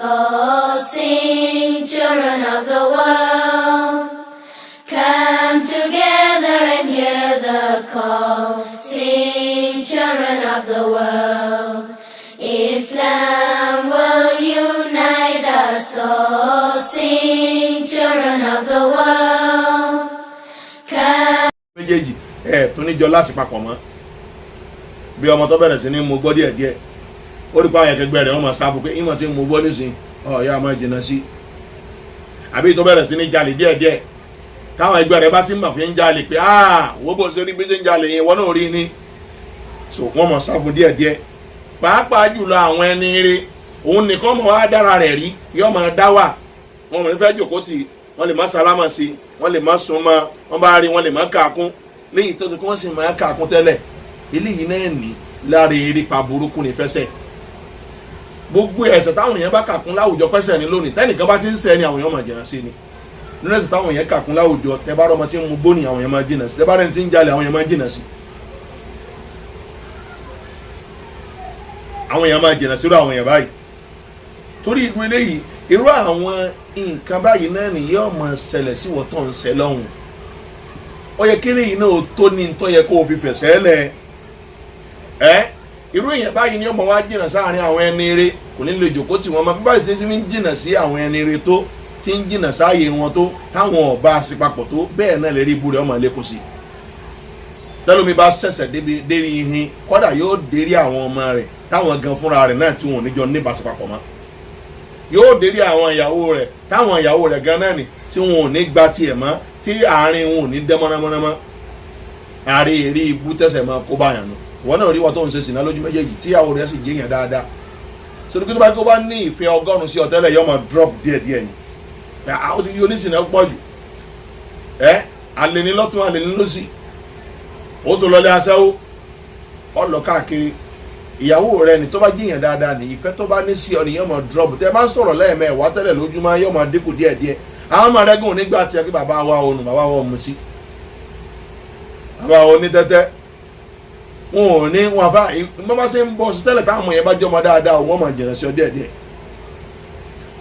Oh, sing, children of the world, come together and hear the call. Sing, children of the world, Islam will unite us all. Sing, children of the world, come. méjèèjì tún níjọ láti papọ̀ mọ́ bí ọmọ tó bẹ̀rẹ̀ sí ní mo gbọ́ díẹ̀díẹ̀ ó rí pa àwọn ẹ̀kẹgbẹ́ rẹ̀ wọ́n máa sábò pé ìmọ̀ tí mo gbọ́ nísìn ọ̀ọ́yá máa jìnnà sí àbí tó bẹ̀rẹ̀ sí ní jalè díẹ̀díẹ̀ táwọn ẹgbẹ́ rẹ̀ bá ti mọ̀ pé ń jalè pé wọ́n bó ṣe rí bí ṣe ń jalè yẹn wọ́n náà rí ni so wọ́n máa sábò díẹ̀díẹ̀ pàápàá jùlọ àwọn ẹni rí òun nìkan mọ̀ wá dára rẹ̀ rí yọ́ máa dá wà wọ́n mọ̀ ní fẹ́ jòkó tì wọ́n lè má sálámà sí wọ́n lè má súnmọ́ wọ́n bá rí wọ́n lè má kàkún léyìí tó ti kí wọ́n sì má kàkún tẹ́lẹ̀ eléyìí náà ní lára erépa burúkú ní fẹsẹ̀ gbogbo ẹ̀ṣẹ̀ táwọn èèyàn bá kàkún láwùjọ pẹ́sẹ̀ ní lónìí tẹ́nìkan bá ti ń ṣẹ̀ ni àwọn èèyàn máa jìnnà sí ni nínú ẹ̀ṣẹ̀ táwọn èèyàn kàkún láwùjọ tẹ́ bá rọmọ tí ń mu gbóni àwọn èèyàn máa jìnnà sí tẹ́ bá rẹni tí ń jalè àwọn èèyàn máa jìnnà sí àwọn èèyàn máa jìnnà sí irú àwọn èèyàn báyìí torí irú eléyìí irú àwọn nǹkan báyìí náà ni yóò máa ṣẹlẹ̀ sí wọ́n tó ń ṣẹ lọ́hùn ó yẹ kí lèyìn náà tó ní tó yẹ kó o fi fẹ̀sẹ̀ lẹ̀ irú èèyàn báyìí ni ó máa wá jìnnà sáàrin àwọn ẹni eré kò ní lè jòkó tí wọ́n máa bí báyìí ṣe ń jìnnà sí àwọn ẹni eré tó ti ń jìnnà sáàyè wọn tó táwọn ọba àṣepapọ̀ tó bẹ́ẹ̀ náà lè rí ibú rẹ̀ ọmọ lẹ́kọ̀ọ́ sí tẹ́lómi bá ṣẹ̀ṣẹ̀ dérí ihin kọ́dà yóò dérí àwọn ọmọ rẹ̀ táwọn gan fúnra rẹ̀ náà tí wọn ò níjọ níbàṣepapọ̀ mọ́ yóò dérí àwọn ìyàwó rẹ̀ táwọn ìyàwó rẹ̀ gan náà ni tí wọn ò ní gba tiẹ̀ mọ́ tí àárín wọn ò ní dẹ́ mọ́nàmọ́nàmọ́ àárín èrè ibú tẹ̀sẹ̀ máa kó báyàn nù wọn náà rí wọn tó ń ṣe sìnà lójú méjèèjì tí ìyàwó rẹ̀ sì jẹ́yàn dáadáa sórí kí tó bá kó bá ní ìfẹ́ 100 sí ọ̀tẹ́lẹ̀ yọ máa drop díẹ̀díẹ̀ ni àwọn ti yí oníṣìnà pọ̀ jù àlèní lọ́tún àlèní lọ́sì ó tó lọlé aṣẹ́wó ọlọ káàkiri ìyàwó rẹ̀ ni tó bá jẹ́yàn dáadáa ní ìfẹ́ tó bá ní sí ọ ni yọ máa drop tẹ́ bá ń sọ̀rọ̀ lẹ́ẹ̀mẹ́wàá tẹ́lẹ̀ lójúmọ́ yọ máa dínkù díẹ̀díẹ̀ àwọn ọmọ rẹ̀ gùn nígbà tí akí bàbá wa ònù bàbá wa ọmọ sí bàbá wa onítẹ́tẹ́ wọn ò ní wọn àfa bá bá ṣe ń bọ́ sí tẹ́lẹ̀ táwọn yẹn bá jẹ́ ọmọ dáadáa wọ́n máa jìnnà sí ọ díẹ̀díẹ̀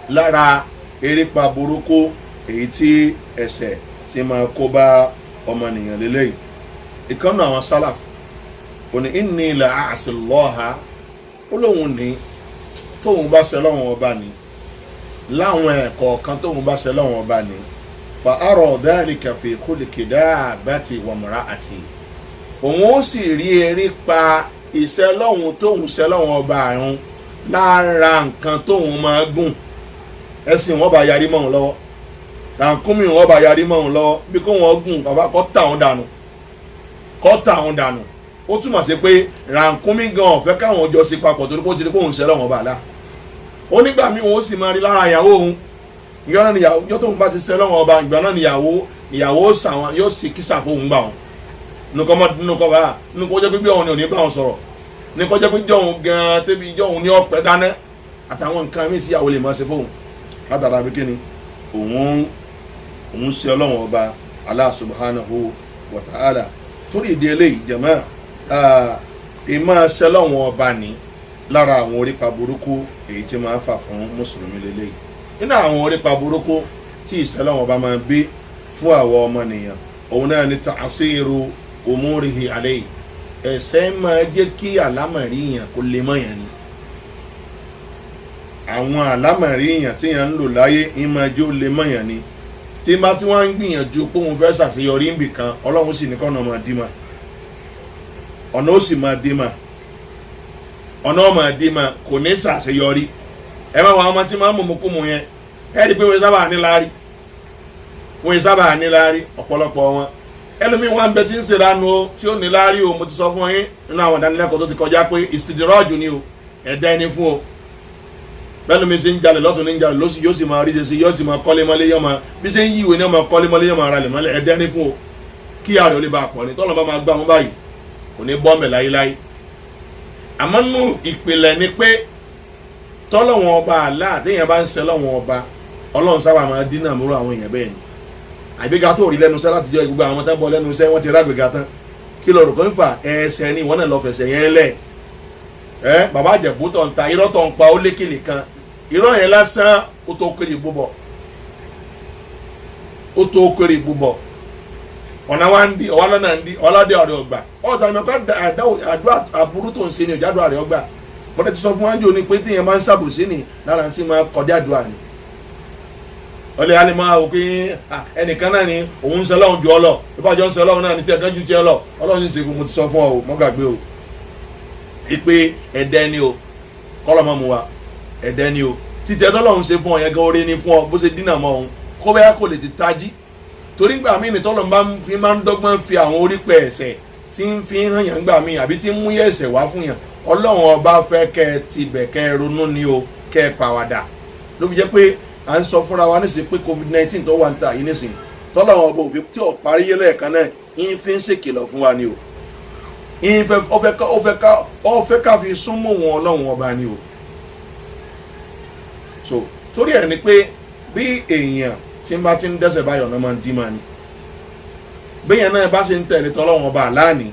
lára erépa burúkú èyí tí ẹ̀ṣẹ̀ ti máa kó bá ọmọnìyàn lélẹ́yìí ìkànnì àwọn sálàf òní inni la àṣìlọ́ha ó lóun ní tóun bá ṣe lọ́wọ́n ọba ní láwọn ẹ̀kọ́ kan tóun bá ṣe lọ́wọ́n ọba ní fa arọ̀ dhalika fi khulqi dabbati wa mar'ati òun ó sì rí erépa ìṣẹ́lọ́hun tóun ṣẹlọ́wọ́n ọba àrùn lára nǹkan tóun máa gùn ẹ̀sìn wọn bá yarí mọ́ òun lọ́wọ́ rànkúmí wọn bá yarí mọ́ òun lọ́wọ́ bí kò wọ́n gùn bàbá kọ́ tà wọn dànù ó túmọ̀ sí pé rànkúmí gan ọ̀fẹ́ káwọn jọ sí papọ̀ torí pé ó ti rí pé òun ṣẹlọ́wọ́n ọba àlá ó nígbà míì òun sì máa rí lára ìyàwó òun ìyọ́ náà níyàwó yọ́ tóun bá ti ṣẹlọ́wọ́n ọba ìgbà náà níyàwó sàwọn yóò sì kísà fóun gbà wọn nukọ bá nukọ jẹ́ pé bí ọ̀hún ni ò ní bá wọn sọ̀rọ̀ nukọ jẹ́ pé jọ̀hún gan tẹ́bi jọ̀hún ní ọ̀pẹ dáná àtàwọn nǹkan míì tí ìyàwó lè máa ṣe fóun látara bí kíni òun ṣe ọlọ́wọ́n ọba Allah subhanahu wa ta'ala torí ìdí eléyìí jẹ̀mọ́ ìmọ̀ ṣe ọlọ́wọ́n ọba ní lára àwọn orípa burúkú èyí tí máa fà fún mùsùlùmí lélẹ́yìí nínú àwọn orípa burúkú tí ìṣẹ́lọ́wọ́n ọba máa gbé fún àwọn ọmọnìyàn òun náà ní ta'asiru umurihi alayhi ẹ̀ṣẹ̀ máa jẹ́ kí àlámọ̀rí yàn kó lè mọ̀ yàn ni àwọn àlámọ̀rí yàn tí yàn ń lò láyé ìmọ̀ ẹjọ́ lè mọ̀ yàn ni tí bá tí wọ́n ń gbìyànjú pé wọ́n fẹ́ ṣàṣeyọrí níbì kan ọlọ́run sì ní kọ́nà máa dí mà ọ̀nà ó sì máa dí mà ọ̀nà ó máa dí mà kò ní ṣàṣeyọrí ẹ máa wọ àwọn ọmọ tí máa ń mọ̀mọ́kùmù yẹn ẹ rí i pé wọ́n sábà níláárí ọ̀pọ̀lọpọ̀ wọn ẹlòmíín wọn bẹ tí ń ṣèrànú o tí ó níláárí o mo ti sọ fún yín nínú àwọn ìdánilẹ́kọ̀ọ́ tó ti kọjá pé ìsìtìdírọ́ọ̀jù ni o ẹ̀dá ẹni fún o bẹ́ẹ̀ lómi ṣe ń jalè lọ́tún ní ń jalè lọ́sì yóò sì máa rí ṣe yóò sì máa kọ́lé mọ́lé yóò máa bí ṣe ń yí ìwé ní ọmọ kọ́lé mọ́lé yóò máa ra lè mọ́lé ẹ̀dá ẹni fún o kí ààrẹ ò lè bá a pọ̀ ni tọ́lọ́ bá máa gbá wọn báyìí kò ní bọ́m̀bẹ̀ láyéláyé àmọ́ nínú ìpìlẹ̀ ni pé tọ́lọ́wọ́n ọba àlá àtẹ̀yìn bá ń ṣe lọ́wọ́n ọba ọlọ́run sábà máa dínà múrò àwọn èèyàn bẹ́ẹ̀ ni àgbéga tó rí lẹ́nu iṣẹ́ láti jọ gbogbo àwọn tán bọ́ lẹ́nu iṣẹ́ wọ́n ti rágbéga tán kí lọ rò kó ń fà ẹsẹ̀ ni ìwọ́n náà lọ fẹsẹ̀ yẹn lẹ̀ bàbá àjẹ̀bú tó ń ta irọ́ tó ń pa ó lékele kan irọ́ yẹn lásán ó tó kéré búbọ̀ ó tó kéré búbọ̀ ọ̀nà wa ń di ọ̀wá lọ́nà ń di ọ̀làdé ọ̀rẹ́ ọgbà ọ̀sán mi kọ́ àdúrà àbúrú tó ń ṣe ni ìjádùn àrẹ ọgbà bọ́dẹ̀ ti sọ fún wájú ni pé tíyẹn máa ń ṣàbòsí ni lára tí máa kọjá àdúrà ni ọlẹ́ alẹ́ máa wò pé ẹnìkan náà ni òun ń ṣe Ọlọ́run ju ọ lọ ìbájọ́ ń ṣe Ọlọ́run náà ni tí ẹ̀kan ju tiẹ̀ lọ Ọlọ́run ń ṣe fún mo ti sọ fún ọ mọ́ gbàgbé o ìpè ẹ̀dẹ́ ni o kọ́lọ́mọ́ mu wa ẹ̀dẹ́ ni o títẹ̀ tọ́lọ́run ṣe fún ọ yẹn gan oore ni fún ọ bó ṣe dínà mọ́ òun kó bẹ́ẹ̀ kò lè ti tají torí gbà mí ni tọ́lọ́run bá fi máa ń dọ́gbọ́n fi àwọn orí pẹ̀ ẹ̀ṣẹ̀ tí ń fi hàn yàn gbà mí àbí tí ń mú ẹ̀ṣẹ̀ wá fún yàn Ọlọ́run ọba fẹ́ kẹ́ ẹ tibẹ̀ kẹ́ ẹ ronú ni o kẹ́ ẹ pàwàdà ló fi jẹ́ pé à ń sọ fúnra wa nísìnyí pé COVID-19 tó wà ń ta yìí nísìnyí tọ́lọ́run ọba òfin tí ò parí yé lẹ́ẹ̀kan náà yín fi ń ṣèkìlọ̀ fún wa ni o yín ọfẹ́ ká fi súnmọ́ wọn Ọlọ́run ọba ni o so torí ẹ̀ ni pé bí èèyàn tí ń bá ti ń dẹ́ṣẹ̀ báyọ̀ ọ̀nà máa ń dí máa ni béèyàn náà bá ṣe ń tẹ̀lé tọ́lọ́run ọba àláàní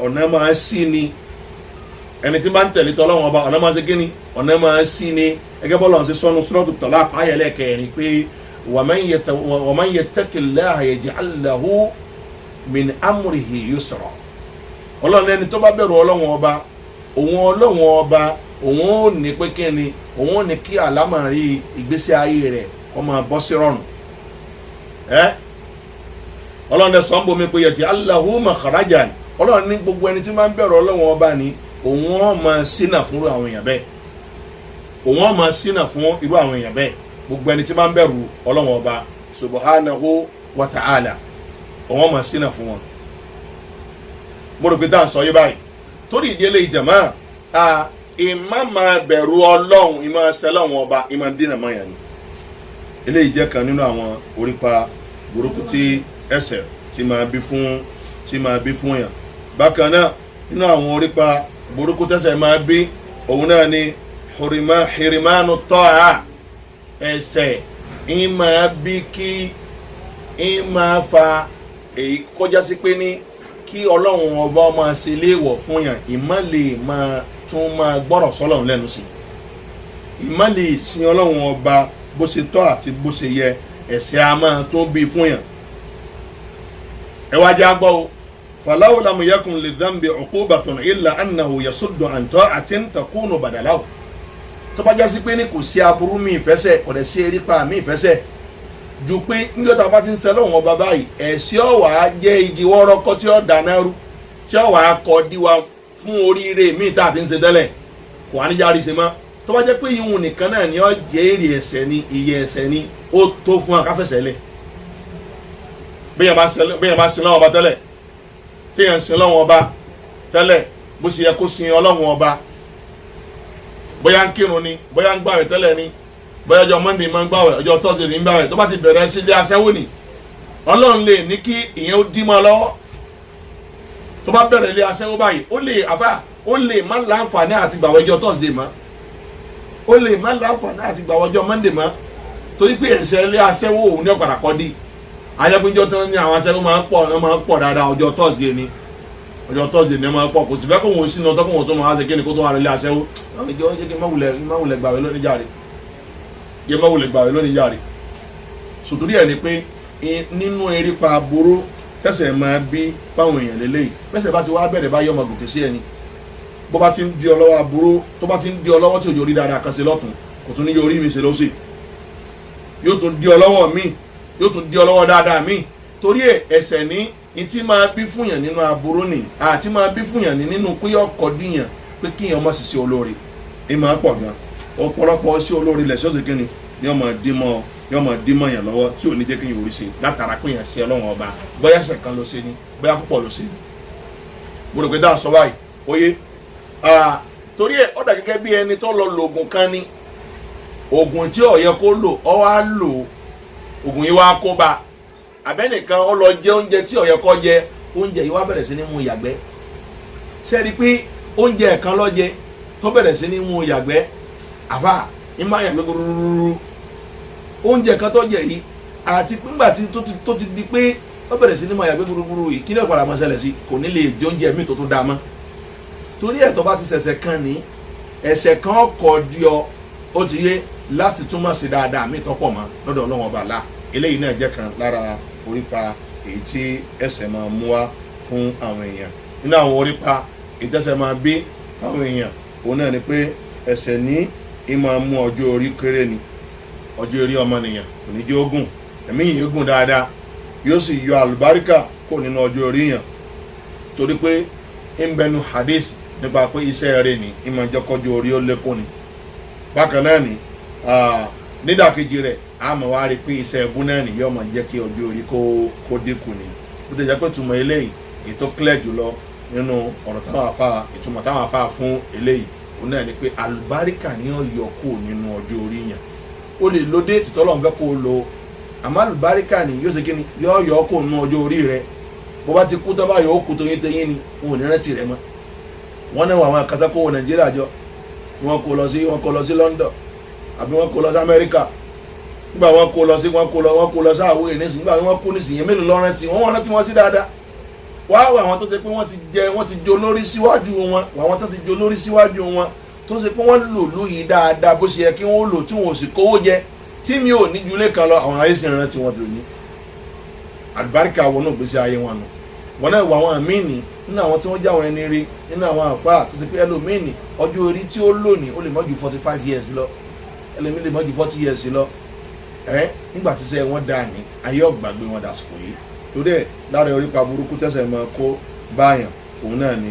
ọ̀nà máa sí ni ẹni tí bá ń tẹ̀lé tọ́lọ́run ọba ọ̀nà máa ṣe kíni ọ̀nà máa sí ni ẹgẹ́ bọ́lá ọ̀hún ṣe sọ́nu Suratu Talaq ayẹlẹ́ kẹrin pé wa man yattaqillaha yaj'al lahu min amrihi yusra ọlọ́run ẹni tó bá bẹ̀rù ọlọ́run ọba òun ò ní pé kíni òun ò ní kí àlámọ̀rí ìgbésí ayé rẹ̀ kó máa bọ́ sí rọrùn ọlọ́run ẹ̀ sọ́n bomi pé yaj'al lahu makhrajan ọlọ́run ní gbogbo ẹni tí máa ń bẹ̀rù ọlọ́run ọba ni òun ò máa ṣínà fún irú àwọn èèyàn bẹ́ẹ̀ òun ò máa ṣínà fún irú àwọn èèyàn bẹ́ẹ̀ gbogbo ẹni tí máa ń bẹ̀rù ọlọ́run ọba subhanahu wa ta'ala òun ò máa ṣínà fún wọn. mo rò pé dáhùn sọ yé báyìí torí ìdílé ìjàmá ìmá máa bẹ̀rù ọlọ́run ìmá ṣẹlọ́run ọba ìmá dínà mọ́ yẹn ni eléyìí jẹ́ kan nínú àwọn orípa burúkú tí ẹ̀ṣẹ̀ tí máa bí fún yàn bákan náà nínú àwọn orípa burúkú tẹ́ṣẹ̀ máa bí òun náà ni hirimanu tọ́a ẹ̀ṣẹ̀ ìmá bí kí ìmá fa èyí kọjá sí pé ní kí ọlọ́run ọba máa ṣe léèwọ̀ fún yàn ìmá lè máa tún máa gbọ́rọ̀ sọ́lọ́run lẹ́nu sí ìmá lè sin ọlọ́run ọba bó ṣe tọ́ àti bó ṣe yẹ ẹ̀ṣẹ̀ a máa tún bí fún yàn ẹ wá jẹ́ agbọ́ o falaw lam yakun lidhanbi uqubatun illa annahu yasuddu an ta'atin takunu badalahu tó bá jásí pé ní kò sí aburú mi ìfẹsẹ̀ kò dẹ̀ sí erípa mi ìfẹsẹ̀ ju pé níjọ́ bá ti ń sẹ́ lọ́wọ́n ọba báyìí ẹ̀ṣẹ̀ ọ̀wà jẹ́ igi wọ́rọ́kọ́ tí ó dáná rú tí ọ̀wà kọ́ díwa fún oríire míì tá a ti ń ṣe tẹ́lẹ̀ kò wá níjà rí ṣe mọ́ tó bá jẹ́ pé ìhun nìkan náà ni ó jẹ́ èrè ẹ̀ṣẹ̀ ni iye ẹ̀ṣẹ̀ ni ó tó fún akáfẹ́sẹ̀ lẹ̀ bẹ́ẹ̀ bá sin lọ́wọ́ ọba tẹ́lẹ̀ téèyàn sin lọ́wọ́ ọba tẹ́lẹ̀ bó ṣe yẹ kó sin ọlọ́wọ́ ọba bóyá ń kírun ni bóyá ń gbàwẹ̀ tẹ́lẹ̀ ni bóyá ọjọ́ Monday máa ń gbàwẹ̀ ọjọ́ Thursday ní ń gbàwẹ̀ tó bá ti bẹ̀rẹ̀ sí ilé aṣẹ́wó ni Ọlọ́run lè ní kí ìyẹn ó dí mọ́ lọ́wọ́ tó bá bẹ̀rẹ̀ ilé aṣẹ́wó báyìí ó lè má láǹfààní àti gbàwẹ̀ ọjọ́ Thursday mọ́ ó lè má láǹfààní àti gbàwẹ̀ ọjọ́ Monday mọ́ torí pé ẹ̀ṣẹ̀ ilé aṣẹ́wó òun ní ọ̀padà kọ́ dí ayẹ́pẹ́jọ́ tó ní àwọn aṣẹ́wó máa ń pọ̀ dáadáa ọjọ́ Thursday ni ọjọ́ Thursday ní ẹ máa pọ̀ kò sì fẹ́ kó wọn sínú ọtọ́ kó wọn tó máa ṣe kíni kó tó wà nílé aṣẹ́wó jẹ́ kí n má wulẹ̀ gbàwé lónìí járe sòtúrí ẹ̀ ni pé nínú erípa aburú tẹ̀sẹ̀ máa bí fáwọn èèyàn lélẹ́yìí bẹ́sẹ̀ bá ti wá bẹ̀rẹ̀ bá yọ ọmọ gòkè sí ẹni bó bá ti ń di ọlọ́wọ́ aburú tó bá ti ń di ọlọ́wọ́ tí òjò rí dáadáa kan sí lọ́tún kò tún ní yọ orí mi ṣe lọ́sì yóò tún di ọlọ́wọ́ míì yóò tún di ọlọ́wọ́ dáadáa míì torí ẹ̀ṣẹ̀ ní ìtí máa bí fúnyàn nínú aburú ni àti máa bí fúnyàn nínú pé ọkọ̀ díyàn pé kíyàn má sì ṣe olóore ní máa pọ̀ gan ọ̀pọ̀lọpọ̀ sí olóore lẹ̀ṣọ́ sí kíni ni ọmọ dímọ̀ yàn lọ́wọ́ tí ò ní jẹ́ kíyàn orí ṣe látara pé yàn ṣe ọlọ́wọ́n ọba bóyá ṣe kan ló ṣe ni bóyá púpọ̀ ló ṣe ni. mo rò pé dáa sọ báyìí oyé torí ẹ̀ ọ̀dà gẹ́gẹ́ bí ẹni tó lọ lo oògùn kan ní oògùn tí ó yẹ kó lò ó wá lò oògùn yìí wá kó bá abẹ́nìkan ó lọ jẹ oúnjẹ tí ó yẹ kó jẹ oúnjẹ yìí wá bẹ̀rẹ̀ sí ní mú yàgbẹ́ sẹ́ẹ̀rí pé oúnjẹ kan ló jẹ tó bẹ̀rẹ̀ sí ní mú yàgbẹ́ àbá ìmọ̀ yàgbẹ́ gbúrúrú oúnjẹ kan tó jẹ yìí àti nígbà tí tó ti di pé ó bẹ̀rẹ̀ sí ní mú yàgbẹ́ gbúrúrú yìí kí ni ó padà máa ṣẹlẹ̀ sí kò ní lè jẹ oúnjẹ míì tó tún dáa mọ́ torí ẹ̀ tó bá ti ṣẹ̀ṣẹ̀ kan ní ẹ̀ṣẹ̀ kan ọkọ̀ di ọ ó ti yé láti túmọ̀ sí dáadáa mí tọ́pọ̀ mọ́ lọ́dọ̀ ọlọ́wọ́n ọba àlá eléyìí náà jẹ́ kan lára orípa èyí tí ẹsẹ̀ máa mú wá fún àwọn èèyàn nínú àwọn orípa ìtẹ́sẹ̀ máa bí fáwọn èèyàn òun náà ni pé ẹsẹ̀ ní ìmọ̀ mú ọjọ́ orí kéré ni ọjọ́ orí ọmọnìyàn kò ní jẹ́ ogún ẹ̀mí yìí gùn dáadáa yóò sì yọ àlùbáríkà kò nínú ọjọ́ orí yàn torí pé ń bẹnu hadith nípa pé iṣẹ́ rẹ̀ ní ìmọ̀ ìjọkọjọ́ orí ó lékún ni bákan náà ni nídàkejì rẹ̀ àmọ́ wá rí pé iṣẹ́ ẹbú náà ni yóò máa jẹ́ kí ọjọ́ orí kó dínkù ni bó ti jẹ́ pé túmọ̀ eléyìí ètò clear jùlọ nínú ọ̀rọ̀ ìtumọ̀ táwọn afá fún eléyìí òun náà ni pé àlùbáríkà ni ó yọ kó nínú ọjọ́ orí yàn ó lè lo déètì tọ́lọ́run fẹ́ kó o lo àmọ́ àlùbáríkà ni yóò ṣe kí ni yóò yọ kó nínú ọjọ́ orí rẹ bó bá ti kú tán báyìí ó kú tóyín tẹ́yìn ni wọn ò ní rántí rẹ mọ́ wọ́n náà wọ àwọn àkàtàkọ́ wọ Nàìjíríà jọ tí wọ́n kó lọ sí London àbí wọ́n kó lọ sí Amẹ́ríkà nígbà wọ́n kó lọ sí àwòrán ìnísìn nígbà wọ́n kó nísìn yẹn mélòó lọ́rẹ́ tí wọ́n rántí wọn sí dáadáa wá àwọn tó ṣe pé wọ́n ti jo lórí síwájú wọn àwọn tó ti jo lórí síwájú wọn tó ṣe pé wọ́n lò lóyìí dáadáa bó ṣe yẹ kí wọ́n lò tí wọ́n ò sì kówó jẹ tí mi ò ní ju ilé kan lọ àwọn ayé sì rántí wọn lónìí àlùbáríkà wọn náà gbèsè ayé wọn nù wọn náà wọ àwọn àmínì nínú àwọn tí wọ́n já wọn ẹni rí nínú àwọn àfáà tó ṣe pé ẹlòmíìnì ọjọ́ orí tí ó lónìí ó lè mọ́ ju 45 years lọ ẹlòmíì lè mọ́ ju 40 years lọ nígbà tí sẹ́ wọ́n dà ní ayé ọ̀gbàgbé wọn dàsìkò yìí torí ẹ̀ lára orípa burúkú tẹ̀sẹ̀ máa kó báyàn òun náà ni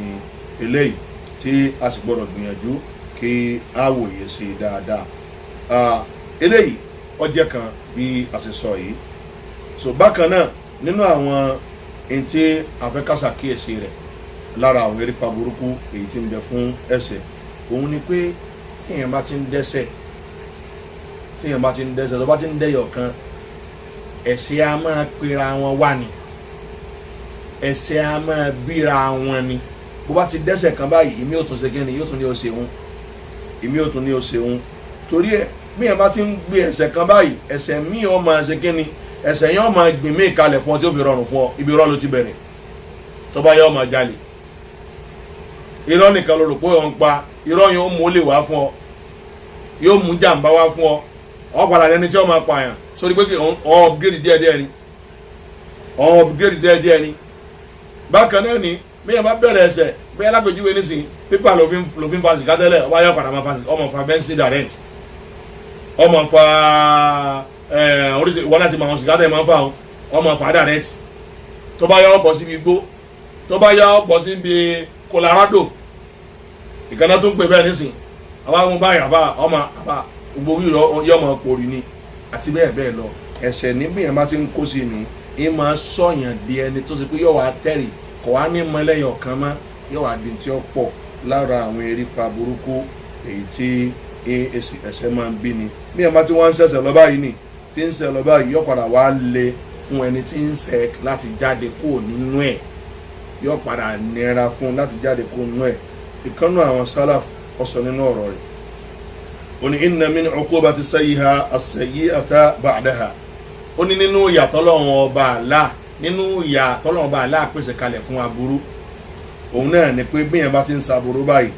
eléyìí tí a sì gbọ́dọ̀ gbìyànjú kí a wòye sí dáadáa eléyìí ọjẹ́ kan bí a ṣe sọ yìí so bákan náà nínú àwọn èyí tí a fẹ́ kásà kíyèsí rẹ̀ lára àwọn orípa burúkú èyí tí ń bẹ fún ẹ̀ṣẹ̀ òun ni pé téèyàn bá ti ń dẹ́ṣẹ̀ tó bá ti ń dẹ́yọ̀ kan ẹ̀ṣẹ̀ a máa pera wọn wá ni ẹ̀ṣẹ̀ a máa bíra wọn ni bó bá ti dẹ́ṣẹ̀ kan báyìí ìmí ò tún ṣe kíni yóò tún ní ó ṣeun torí ẹ̀ bí yẹn bá ti ń gbé ẹ̀ṣẹ̀ kan báyìí ẹ̀ṣẹ̀ míì ó máa ṣe kíni ẹ̀ṣẹ̀ yẹn ó máa gbìn mí kalẹ̀ fún ọ tí ó fi rọrùn fún ọ ibi irọ́ ló ti bẹ̀rẹ̀ tó bá yẹ ó máa jalè irọ́ nìkan ló rò pé ó ń pa irọ́ yẹn ó mú olè wá fún ọ yóò mú jàǹbá wá fún ọ ọ padà lẹni tí ó máa pààyàn sórí pé kí ọ upgrade díẹ̀díẹ̀ ni bákan náà ni bí yẹn bá bẹ̀rẹ̀ ẹ̀ṣẹ̀ bí yẹn lápèjúwe nísìnyí pípa ló fi ń fa sìgá tẹ́lẹ̀ ọba yọ padà máa fa sìgá ọmọ fa bẹ́ńsì direct ọmọ fa oríṣi ìwọ láti máa wọn sìgá tẹ́lẹ̀ máa fa ọmọ fa direct tó bá yọ ọ̀pọ̀ síbi igbó tó bá yọ ọ̀pọ̀ síbi Colorado ìkànnà tó ń pè bẹ́ẹ̀ nísìnyí àwọn àwọn báyìí ọmọ gbogbo yọmọ pòrì ni àti bẹ́ẹ̀ bẹ́ẹ̀ lọ ẹ̀ṣẹ̀ níbi yẹn bá ti ń kó sí ni ẹ máa sọ̀yàn di ẹni tó ṣe pé yọ̀ wá tẹ̀rì kò wá ní mọ́lẹ́yọ̀ kan mọ́ yọ̀ wá di tí ó pọ̀ lára àwọn erípa burúkú èyí tí ẹ̀ṣẹ̀ máa ń bí ni bí yẹn bá ti wọ́n ń ṣẹ̀ṣẹ̀ lọ báyìí ni tí ń ṣẹ̀ lọ báyìí yọ̀ padà wá le fún ẹni tí ń ṣẹ̀ láti jáde kó nínú ẹ̀ yọ̀ padà nira fún láti jáde kó nínú ẹ̀ ìkànnù àwọn sálàf ọ̀sọ̀ nínú ọ̀rọ̀ rẹ̀ ó ní inna min uqubati sayyiha as-sayyi'ata ba'daha ó ní nínú ìyà t'Ọlọ́run ọba àlá nínú ìyà t'Ọlọ́run ọba àlá pèsè kalẹ̀ fún aburú òun náà ni pé bí yẹn bá ti ń saburú báyìí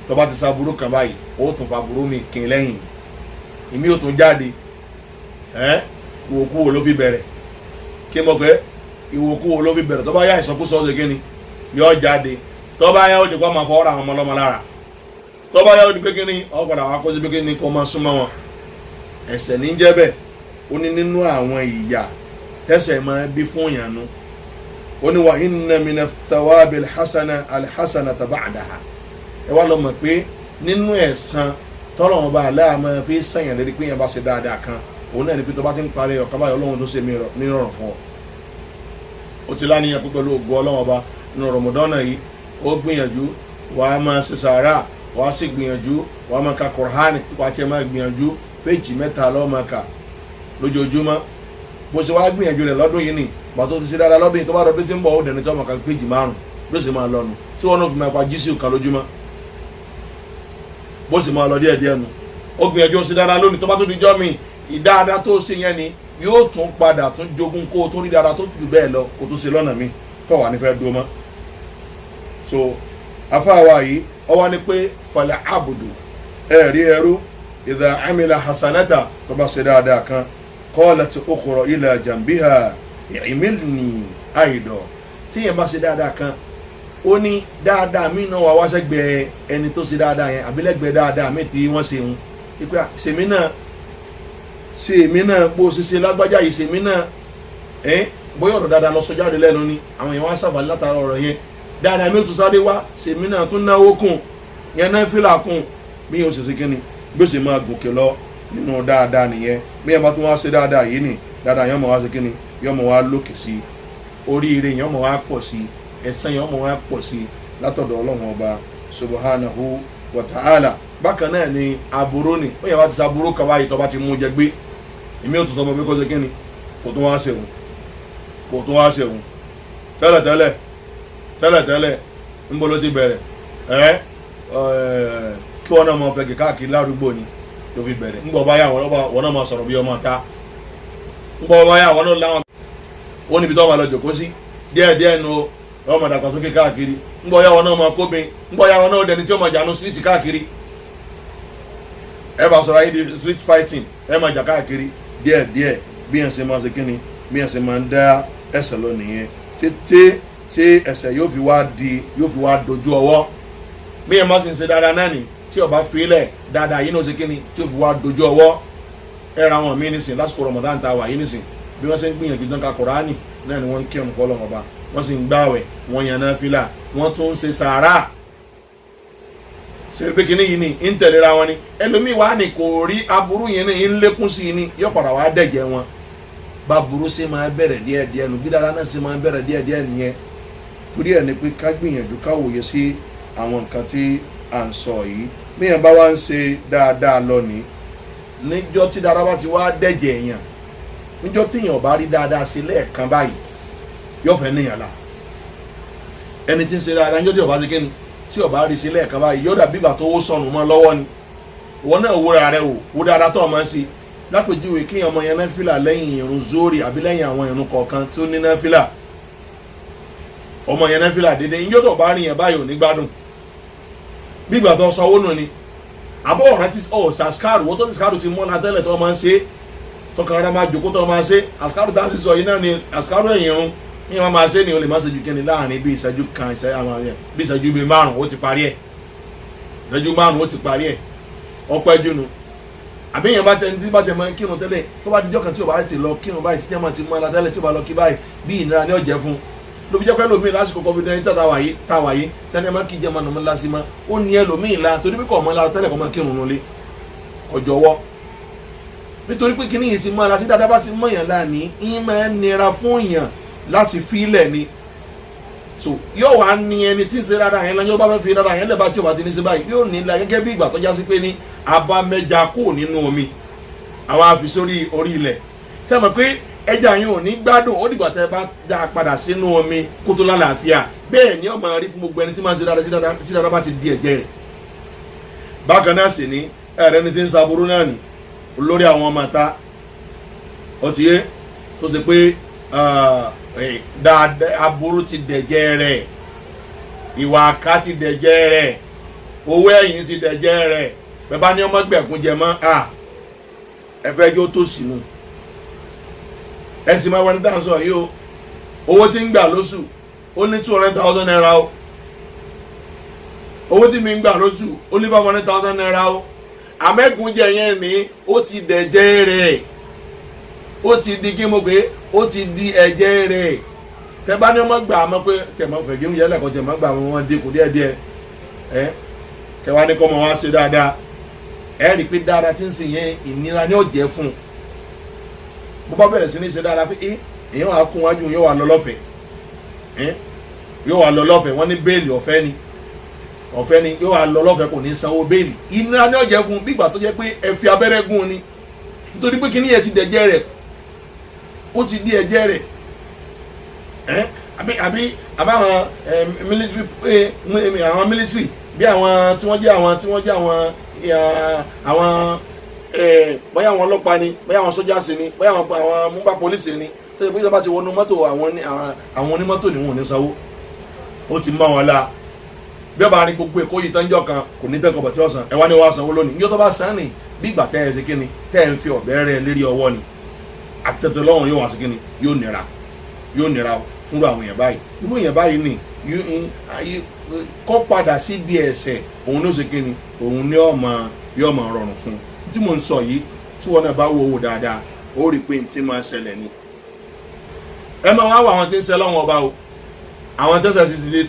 tó bá ti saburú kan báyìí ó tún fa aburú mi kín lẹ́yìn ìmí ó tún jáde ìwòkúwò ló fi bẹ̀rẹ̀ kí mo pé ìwòkúwò ló fi bẹ̀rẹ̀ tó bá yá ìsọkúsọ ṣe kí ni yọ jáde tó bá yá ó di kó máa fọwọ́ ra àwọn ọmọ ọlọ́mọ lára tó bá yá ó di pé kí ni ọ̀padà wà kó sí pé kí ni kó máa súnmọ́ wọn ẹ̀ṣẹ̀ ní jẹ́ bẹ́ẹ̀ ó ní nínú àwọn ìyà tẹ́ṣẹ̀ máa bí fún ìyànú ó ní wa inna mina thawabi alhassana taba'daha ẹ wá lọ mọ̀ pé nínú ẹ̀san tọ́lọ́run bá aláà máa fi sẹ́yìn lérí pé yẹn bá ṣe dáadáa kan òun náà ni pé tó bá ti ń parí ọ̀kan báyọ̀ ọlọ́run tó ṣe nírọ̀rùn fún ọ ó ti láníyàn pé pẹ̀lú ògo ọlọ́run ọba nínú Ramadan yìí ó gbìyànjú wàá máa ṣe sàárà wàá sì gbìyànjú wàá máa ka Kùránì wàá tiẹ̀ máa gbìyànjú péjì 3 lọ́ọ́ máa kà lójoojúmọ́ bó ṣe wá gbìyànjú rẹ̀ lọ́dún yìí ni bàtó ti ṣe dáadáa lọ́dún yìí tó bá rọdún tí ń bọ̀ ó dẹni tó máa ka péjì 5 ló sì máa lọ́nu tí wọ́n náà fi máa pa jísù kan lójúmọ́ bó sì máa lọ díẹ̀díẹ̀ nu ó gbìyànjú ó ṣe dáadáa lónìí tó bá tó di jọ́ mi ìdáadáa tó ṣe yẹn ni yóò tún padà tún jogún kó o tún rí dáadáa tó jù bẹ́ẹ̀ lọ kó tó ṣe lọ́nà mi tó wà nífẹ̀ẹ́ dó mọ́ so afáwa yìí ọwọ́ ni pé falẹ̀ àbùdù ẹ̀rí ẹrú idha amila hasanata tó bá ṣe dáadáa kan qalat ukhra ila janbiha i'milni aidan tíyẹn bá ṣe dáadáa kan ó ní dáadáa mi náà wà wá sẹ́gbẹ̀ẹ́ ẹni tó ṣe dáadáa yẹn àbílẹ̀gbẹ̀ẹ́ dáadáa mi tí wọ́n ṣe ń ipe ṣèmi náà bó ṣe lágbájá yìí ṣèmi náà bóyá ọ̀rọ̀ dáadáa lọ sọ jáde lẹ́nu ni àwọn èèyàn wá sábà látara ọ̀rọ̀ yẹn dáadáa mi tún sáré wá ṣèmi náà tún náwó kùn yẹn náà fìlà kùn bí yẹn ó ṣe ṣe kí ni bí ó ṣe máa gòkè lọ nínú dáadáa nìyẹn bí yẹn bá tún wá ṣe dáadáa yìí ni dáadáa yẹn mọ̀ wá ṣe kí ni yẹn mọ̀ wá lókè sí oríire yẹn mọ̀ wá pọ̀ sí ẹ̀san yẹn mọ̀ wá pọ̀ sí látọ̀dọ̀ ọlọ́run ọba subhanahu wa ta'ala bákan náà ni aburú ni ó yẹ wá ti sa aburú kaba yìí tó bá ti mú jẹ gbé èmi ò tún sọ fún mi kó ṣe kí ni kò tún wá ṣẹ̀wọ̀n tẹ́lẹ̀ ń bọ́ ló ti bẹ̀rẹ̀ kí wọ́n náà mọ̀ fẹ́ káàkiri lárúgbó ni ló fi bẹ̀rẹ̀ ńgbọ́ báyà wọ́n náà mọ̀ sọ̀rọ̀ bí ọmọ ta ńgbọ́ báyà wọ́n náà láwọn ó níbi tó wà lọ jòkó sí díẹ̀díẹ̀ nu ọmọ dàgbàsókè káàkiri ńgbọ́ yà wọ́n náà mọ̀ kóbin ńgbọ́ yà wọ́n náà dẹni tí ó mọ̀ jànú síríìtì káàkiri ẹ bá sọ̀rọ̀ ayé di street fighting ẹ máa jà káàkiri díẹ̀díẹ̀ bí yẹn ṣe máa ṣe kíni bí yẹn ṣe máa ń dá ẹsẹ̀ lọ nìyẹn tètè tí ẹsẹ̀ yóò fi wá dojú ọwọ́ bí yẹn máa ṣe ń ṣe dáadáa náà ni tí ó bá filẹ̀ dáadáa yìí náà ṣe kíni tí ó fi wá dojú ọwọ́ ẹ ra wọn mí nísìn lásìkò Ramadan tá a wà yìí nísìn bí wọ́n ṣe ń gbìyànjú tán ka Kùránì náà ni wọ́n ń kírun fọlọ́ ọba wọ́n sì ń gbààwẹ̀ wọ́n yan náfìlà wọ́n tún ń ṣe sàárà ṣe pé kíní yìí ni ń tẹ̀léra wọn ni ẹlòmíì wà ní kò rí aburú yẹn ní ń lékún sí i ni yóò padà wá dẹ̀jẹ̀ wọn bá burú ṣe máa bẹ̀rẹ̀ díẹ̀díẹ̀ nù bí dáadáa náà ṣe máa bẹ̀rẹ̀ díẹ̀díẹ̀ nìyẹn torí ẹ̀ ni pé ká gbìyànjú ká wòye sí àwọn nǹkan tí à ń sọ yìí míyàn bá wá ń ṣe dáadáa lọ ní níjọ́ tí dáadáa bá ti wá dẹ̀jẹ̀ èèyàn níjọ́ téèyàn bá rí dáadáa sí lẹ́ẹ̀kan báyìí yóò fẹ́ níyàn la ẹni tí ń ṣe dáadáa níjọ́ tí ó bá ṣe kíni tí ó bá rí sí lẹ́ẹ̀kan báyìí yóò dàbí ìgbà tó wó sọnù mọ́ lọ́wọ́ ni ìwọ náà wúra rẹ wò dáadáa tó o máa ń ṣe lápèjúwe kéèyàn ọmọ yẹn náfìlà lẹ́yìn ìrun zórí àbí lẹ́yìn àwọn ìrun kọ̀ọ̀kan tó ní náfìlà ọmọ yẹn náfìlà dédé níjọ́ tó bá rí yẹn báyìí ò ní gbádùn bí ìgbà tó sanwó nù ni àbọ̀ ọ̀rẹ́ ti ṣàṣkárù wọ́n tó ti ṣàṣkárù ti mọ́ra tẹ́lẹ̀ tó máa ń ṣe tọkàn ara máa jòkó tó máa ṣe àṣkárù tá a ti sọ yìí náà ni àṣkárù ẹ̀yìn irun ní wọn máa ṣe ni o lè má ṣe ju kíni láàrin bí ìṣẹ́jú kan bí ìṣẹ́jú bíi márùn ó ti parí ẹ̀ ìṣẹ́jú márùn ó ti parí ẹ̀ ọpẹ́ jùnú àbí èèyàn bá tẹni tí bá tẹ mọ kírun tẹ́lẹ̀ tó bá dijọ́ kan tí o bá ti lọ kírun báyìí tí jẹ́mọ̀ ti mọ ara tẹ́lẹ̀ tí o bá lọ kí báyìí bí ìnira ni ó jẹ́ fún ló fi jẹ́ pé ẹlòmíì lásìkò COVID-19 táwa yìí tẹ́ni ẹ má kí jẹ́mọ̀ nàmọ́ lásì mọ́ ó ní ẹlòmíì la torí pé kò mọ́ lára tẹ́lẹ̀ kò mọ́ kírun nulẹ̀ ọjọ́ wọ́ nítorí pé kíní yìí ti mọ́ ara tí dáadáa bá ti mọ́ yàn láàní ìyẹn máa ń nira fún yàn láti fílẹ̀ ni so yóò wá ní ẹni tí ń ṣe dáadáa yẹn lọ́jọ́ bá fẹ́ fi dáadáa yẹn lẹ́bàá tí o bá ti ní ṣe báyìí yóò ní la gẹ́gẹ́ bí ìgbà tó já sí pé ní abamẹ́ja kò nínú omi àwọn afi sórí orí ilẹ̀ sẹ́mi pé ẹja yẹn ò ní gbádùn ó dìgbà tẹ́ bá dá a padà sínú omi kó tó lálàáfíà bẹ́ẹ̀ ni ó máa rí fún gbogbo ẹni tí máa ń ṣe dáadáa tí dáadáa bá ti di ẹ̀jẹ̀ rẹ̀ bákan náà sì ní ẹ̀rẹ́ ni ti ń saburú náà ni olórí àwọn ọmọ ta ọtí yé tó ṣe pé dáadáa aburú ti dẹ̀jẹ̀ rẹ̀ ìwà àká ti dẹ̀jẹ̀ rẹ̀ owó ẹ̀yìn ti dẹ̀jẹ̀ rẹ̀ bẹ́ẹ̀ bá ní ọmọ gbẹ̀kún jẹ mọ́ ẹ̀fẹ́ jó tó sínú ẹ̀sìn máa wọ ní dáhùnsọ yìí o owó tí ń gbà lóṣù ó ní 200,000 naira o owó tí mi ń gbà lóṣù ó ní 500,000 naira o àmẹ́kùnjẹ yẹn ni ó ti dẹ̀jẹ̀ rẹ̀ ó ti di kí mo pé ó ti di ẹ̀jẹ̀ rẹ̀ tẹ bá ní ọmọ gbà á mọ̀ pé tẹ̀mọ́ fẹ̀gí ń yẹlẹ̀ kọ́ tẹ̀mọ́ gbà wọn dínkù díẹ̀díẹ̀ kẹwàá ní kọ́ mọ̀ wá ṣe dáadáa rí i pé dáadáa tí ń sìn yẹn ìnira ni ó jẹ́ fún un bó bá bẹ̀rẹ̀ sí ní ṣe dáadáa pé èèyàn wà kún wájú yóò wà lọ lọ́fẹ̀ẹ́ yóò wà lọ lọ́fẹ̀ẹ́ wọ́n ní béèlì ọ̀fẹ́ ni yóò wà lọ lọ́fẹ̀ẹ́ kò ní sanwó béèlì ìnira ni ó jẹ́ fún un bí ìgbà tó jẹ́ pé ẹ fi abẹ́rẹ́ gún un ni nítorí pé kíní yẹn ti dẹ̀jẹ̀ rẹ̀ ó ti di ẹ̀jẹ̀ rẹ̀ àbí àwọn military bí àwọn tí wọ́n jẹ́ àwọn bóyá àwọn ọlọ́pàá ni bóyá àwọn sójà sí ni bóyá àwọn mobile police ni tó yẹ pé ìjọba ti wọnú mọ́tò àwọn onímọ́tò ni wọn ò ní sanwó ó ti mọ́ wọn la bí ọba ní gbogbo èkó yìí tánjọ́ kan kò ní tẹ́kọ̀ọ́ bọ̀ tí wọ́n san ẹ wá ní wọ́n sanwó lónìí níjọ́ tó bá san ni bí ìgbà tẹ́ ẹ ṣe kíni tẹ́ ẹ ń fi ọ̀bẹ rẹ lérí ọwọ́ ni àtẹ̀tẹ̀ lọ́wọ́ yóò wá sí kíni yóò nira fúnra àwọn èèyàn báyìí irú èèyàn báyìí ni kọ́ padà síbi ẹ̀ṣẹ̀ òun ló ṣe kíni òun ní yóò máa rọrùn fún un tí mò ń sọ yìí tí wọn náà bá wo owó dáadáa ó rí i pé tí máa ṣẹlẹ̀ ni ẹ máa wá wọ àwọn tí ń ṣe lọ́wọ́ ọba o àwọn tẹ́sẹ̀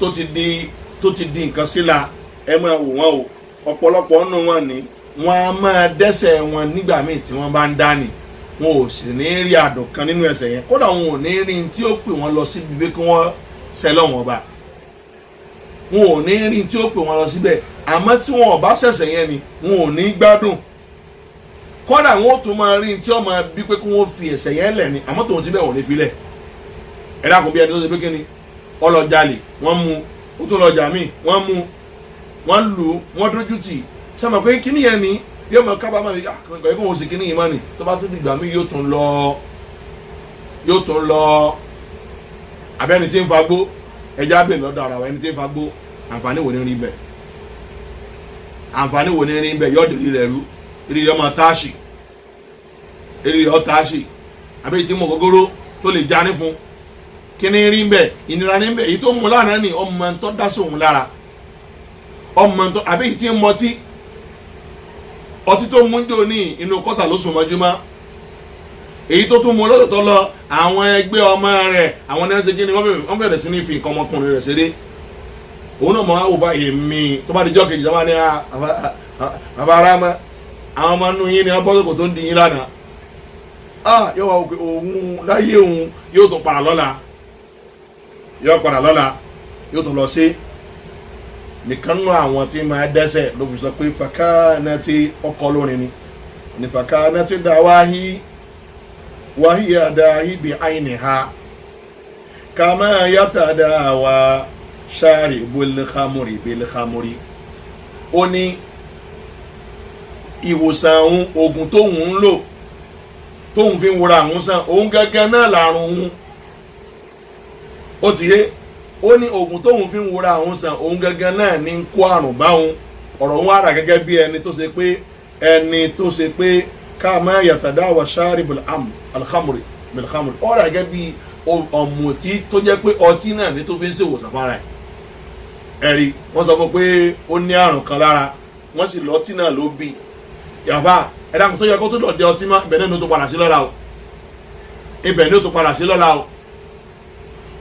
tó ti di nǹkan síla ẹ máa wò wọ́n o ọ̀pọ̀lọpọ̀ nínú wọn ni wọ́n á máa dẹ́ṣẹ̀ wọn nígbà míì tí wọ́n bá ń dání wọn ò sì ní rí àdùn kan nínú ẹ̀ṣẹ̀ yẹn kódà wọn ò ní rí tí ó pè wọ́n lọ síbi pé kí wọ́n ṣẹ lọ́wọ́ ọba wọn ò ní rí tí ó pè wọ́n lọ síbẹ̀ àmọ́ tí wọn ò bá ṣẹ̀ṣẹ̀ yẹn ni wọn ò ní gbádùn kódà wọn ò tún máa rí tí ó máa bí pé kí wọ́n fi ẹ̀ṣẹ̀ yẹn lẹ̀ ni àmọ́ tòun ti bẹ̀ wọ́n ní filẹ̀ ẹ dákun bí ẹni tó ṣe pé kí ni ọlọ́jalè wọ́n mú ó tún lọ́jà míì wọ́n mú wọ́n lù ú wọ́n dójú tì sọ́mọ pé kíní yẹn ni yóò mọ kábàámọ̀ ní àkọ́kọ́ kó wọ́n sì kíní yìí mọ́ ni tó bá tún dìgbà míì yóò tún lọ abẹ́ni tí ń fagbó ẹja bẹ̀ lọ́dọ̀ ara wa ẹni tí ń fagbó àǹfààní wo ni rí bẹ́ẹ̀ yóò dèrè rẹ̀ rú eré yọ máa táàṣì eré yọ táàṣì abẹ́ni tí mo gogoro tó lè já ní fún kíní rí bẹ́ẹ̀ ìnira ní bẹ́ẹ̀ èyí tó mú lára ni ọmọ tó dá sóhun lára ọmọ tó àbí èyí tí ń mọtí ọtí tó mú jò ní inú kọ́tà ló sùn mọ́júmọ́ èyí tó tún mú lọ́sọ̀ tó lọ àwọn ẹgbẹ́ ọmọ rẹ̀ àwọn ẹni ṣe kí ni wọ́n bẹ̀rẹ̀ sí ní fi nǹkan ọmọkùnrin rẹ̀ ṣeré òun náà mọ̀ á wò bá èmi tó bá di jọ́ kejì lọ́wọ́ ní bàbá ara mọ́ àwọn ọmọ inú yín ni wọ́n bọ́ sókò tó ń di yín lánàá yóò wá òun láyé òun yóò tún padà lọ́la yóò tún lọ sí nìkan nù àwọn tí máa dẹ́ṣẹ̀ ló fi sọ pé fàkànà tí ọkọ lórin ni ní fàkànà tí dá wáhí àdáhí bí àìní ha kàmá yàtà dá wa ṣáàrì bílẹ̀kámúrì ó ní ìwòsàn òun oògùn tóun ń lò tóun fi ń wúra àwọn sàn òun gẹ́gẹ́ náà làrùn òun ó ti yé ó ní oògùn tóun fi ń wúra àwọn sàn òun gẹ́gẹ́ náà ní ń kó àrùn báwọn ọ̀rọ̀ wọn àrà gẹ́gẹ́ bí ẹni tó ṣe pé káàmá yàtàdá wa ṣáàrì alhamri ọ̀rọ̀ gẹ́gẹ́ bí ọ̀mùtí tó jẹ́ pé ọtí náà ní tó fi ń ṣèwòsàn fara ẹ̀ ẹ̀rí wọ́n sọ fún pé ó ní àrùn kan lára wọ́n sì lọ́tí náà ló bí yàrá ẹ̀dá kò sóyẹ kó tó dọ̀dẹ ọtí mọ́ ibẹ̀ ní ó tó padà sí lọ́la o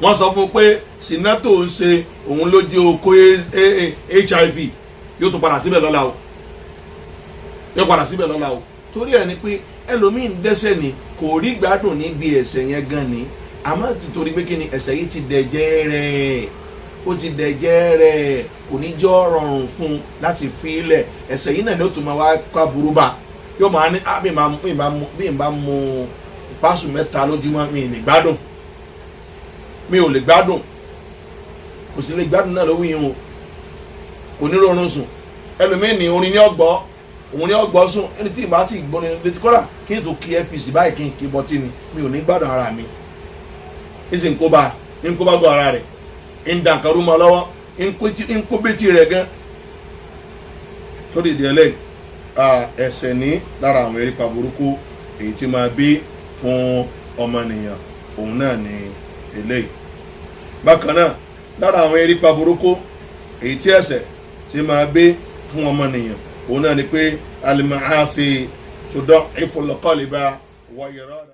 wọ́n sọ fún pé sinato ń ṣe òun ló jẹ́ okó HIV yóò tún padà síbẹ̀ lọ́la o torí ẹ̀ ni pé ẹlòmíì ń dẹ́ṣẹ̀ ni kò rí gbádùn níbi ẹ̀ṣẹ̀ yẹn gan ni àmọ́ torí pé kí ni ẹ̀ṣẹ̀ yìí ti dẹ̀jẹ́ rẹ̀ kò ní jọ́ rọrùn fún un láti fi ilẹ̀ ẹ̀ṣẹ̀ yìí náà ni ó tún máa wá ká burú bá yóò máa ní bí n bá mu pásù mẹ́ta lójúmọ́ mi ò lè gbádùn kò sí lè gbádùn náà lówó yìí o kò ní rọrùn sùn ẹlòmíín ní orin ní ọgbọ́ òun ní ọgbọ́ sùn ẹni tí ìbá ti gbọ́n ní létí kọ́lá kí n tó kí APC báyìí kí n kí bọ́tí ni mi ò ní gbádùn ara mi ìsì ń kó bá gbọ́ ara rẹ̀ ń dà nǹkan rú mọ́ lọ́wọ́ ń kó bétí rẹ̀ gan tó dìde ẹlẹ́yìn ẹ̀ṣẹ̀ ní lára àwọn erépa burúkú èyí tí máa bí fún ọmọnìyàn òun náà ní eléyìí bákan náà lára àwọn erépa burúkú èyí tí ẹ̀ṣẹ̀ tí máa bí fún ọmọnìyàn òun náà ni pé al-ma'asi tuda'iful qalba wa irada